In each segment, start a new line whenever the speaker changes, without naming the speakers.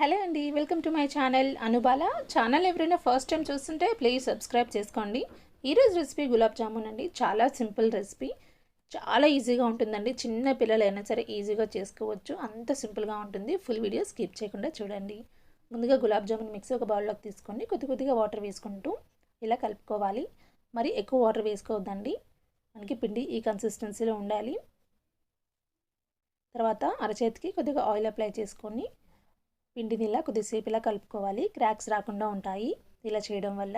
Hello అండి, welcome to my channel Anubala. Channel ఎవరైనా first time చూస్తుంటే ప్లీజ్ సబ్స్క్రైబ్ చేసుకోండి. ఈరోజు రెసిపీ గులాబ్ జామున్ అండి. చాలా సింపుల్ రెసిపీ, చాలా ఈజీగా ఉంటుందండి. చిన్న పిల్లలైనా సరే ఈజీగా చేసుకోవచ్చు, అంత సింపుల్గా ఉంటుంది. ఫుల్ వీడియో స్కిప్ చేయకుండా చూడండి. ముందుగా గులాబ్ జామున్ మిక్సీ ఒక బౌల్లోకి తీసుకోండి. కొద్దిగా వాటర్ వేసుకుంటూ ఇలా కలుపుకోవాలి. మరి ఎక్కువ వాటర్ వేసుకోవద్దండి, మనకి పిండి ఈ కన్సిస్టెన్సీలో ఉండాలి. తర్వాత అరచేతికి కొద్దిగా ఆయిల్ అప్లై చేసుకొని పిండిని ఇలా కొద్దిసేపు ఇలా కలుపుకోవాలి. క్రాక్స్ రాకుండా ఉంటాయి ఇలా చేయడం వల్ల.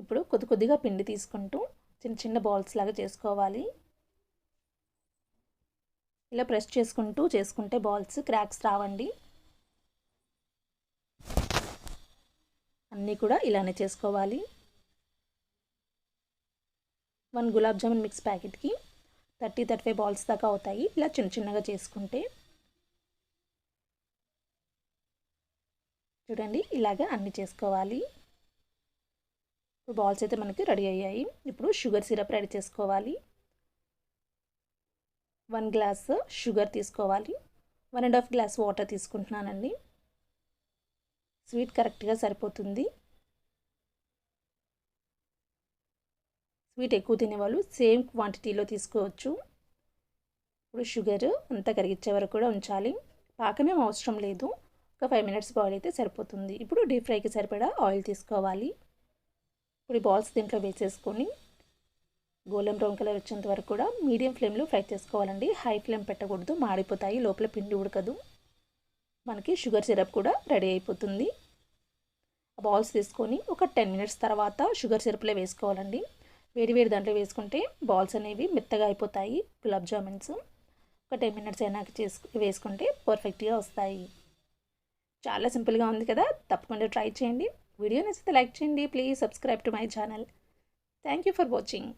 ఇప్పుడు కొద్దిగా పిండి తీసుకుంటూ చిన్న చిన్న బాల్స్ లాగా చేసుకోవాలి. ఇలా ప్రెస్ చేసుకుంటే బాల్స్ క్రాక్స్ రావండి. అన్నీ కూడా ఇలానే చేసుకోవాలి. 1 గులాబ్ జామున్ మిక్స్ ప్యాకెట్కి 30-35 బాల్స్ దాకా అవుతాయి. ఇలా చిన్నగా చేసుకుంటే చూడండి, ఇలాగా అన్నీ చేసుకోవాలి. ఇప్పుడు బాల్స్ అయితే మనకి రెడీ అయ్యాయి. ఇప్పుడు షుగర్ సిరప్ రెడీ చేసుకోవాలి. 1 గ్లాస్ షుగర్ తీసుకోవాలి. 1.5 గ్లాస్ వాటర్ తీసుకుంటున్నానండి. స్వీట్ కరెక్ట్గా సరిపోతుంది. స్వీట్ ఎక్కువ తినేవాళ్ళు సేమ్ క్వాంటిటీలో తీసుకోవచ్చు. ఇప్పుడు షుగర్ అంతా కరిగించే వరకు కూడా ఉంచాలి. పాకమేం అవసరం లేదు, ఒక 5 మినిట్స్ బాయిల్ అయితే సరిపోతుంది. ఇప్పుడు డీప్ ఫ్రైకి సరిపడా ఆయిల్ తీసుకోవాలి. ఇప్పుడు ఈ బాల్స్ దీంట్లో వేసేసుకొని గోల్డెన్ బ్రౌన్ కలర్ వచ్చేంత వరకు కూడా మీడియం ఫ్లేమ్లో ఫ్రై చేసుకోవాలండి. హై ఫ్లేమ్ పెట్టకూడదు, మాడిపోతాయి, లోపల పిండి ఉడకదు. మనకి షుగర్ సిరప్ కూడా రెడీ అయిపోతుంది. ఆ బాల్స్ తీసుకొని ఒక 10 మినిట్స్ తర్వాత షుగర్ సిరప్లో వేసుకోవాలండి. వేడి దాంట్లో వేసుకుంటే బాల్స్ అనేవి మెత్తగా అయిపోతాయి. గులాబ్ జామున్స్ ఒక 10 మినిట్స్ అయినాక వేసుకుంటే పర్ఫెక్ట్గా వస్తాయి. చాలా సింపుల్గా ఉంది కదా, తప్పకుండా ట్రై చేయండి. వీడియో నచ్చితే లైక్ చేయండి. Please subscribe to my channel. Thank you for watching.